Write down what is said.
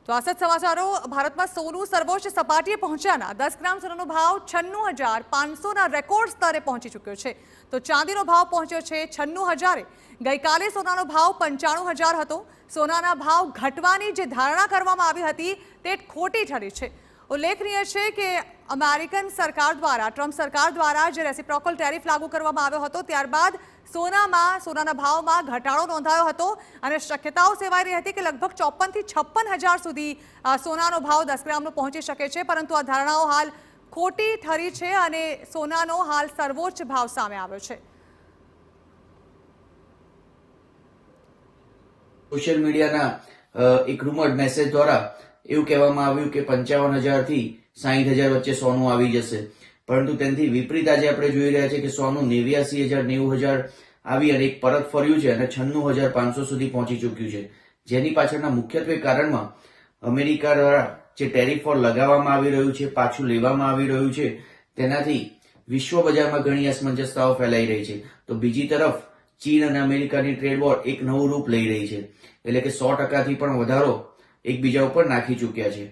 તો આસત સમાચારો ભારતમાં સોનું સર્વોચ્ચ સપાટીએ પહોંચ્યાના 10 ગ્રામ સોનાનો ભાવ 96,500ના રેકોર્ડ સ્તરે પહોંચી ચૂક્યો છે તો ચાંદીનો ભાવ પહોંચ્યો છે 96,000 ગઈકાલે સોનાનો ભાવ 95,000 હતો સોનાના ભાવ ઘટવાની જે ધારણા કરવામાં આવી હતી તે ખોટી ઠરી છે ઉલ્લેખનીય છે કે અમેરિકન સરકાર દ્વારા ટ્રમ્પ સરકાર દ્વારા જે રેસિપ્રોકલ ટેરિફ લાગુ કરવામાં આવ્યો હતો ત્યારબાદ સોનાના ભાવમાં ઘટાડો નોંધાયો હતો અને શક્યતાઓ સેવાઈ રહી હતી કે લગભગ 54 થી 56,000 સુધી સોનાનો ભાવ 10 ગ્રામનો પહોંચી શકે છે પરંતુ આ ધારણાઓ હાલ ખોટી ઠરી છે અને સોનાનો હાલ સર્વોચ્ચ ભાવ સામે આવ્યો છે। સોશિયલ મીડિયાના એક રૂમર્ડ મેસેજ દ્વારા એવું કહેવામાં આવ્યું કે 55,000 થી 60,000 વચ્ચે સોનું આવી જશે પરંતુ તેનાથી વિપરીત આજે આપણે જોઈ રહ્યા છીએ કે સોનું 89,000 90,000 આવી અને એક પરત ફર્યું છે અને 96,500 સુધી પહોંચી ચૂક્યું છે જેની પાછળના મુખ્યત્વે કારણમાં અમેરિકા દ્વારા જે ટેરિફ લગાવવામાં આવી રહ્યું છે પાછું લેવામાં આવી રહ્યું છે તેનાથી વિશ્વ બજારમાં ઘણી અસમંજસતાઓ ફેલાઈ રહી છે તો બીજી તરફ ચીન અને અમેરિકાની ટ્રેડ વોર એક નવું રૂપ લઈ રહી છે એટલે કે 100% થી પણ વધારો એકબીજા ઉપર નાખી ચૂક્યા છે।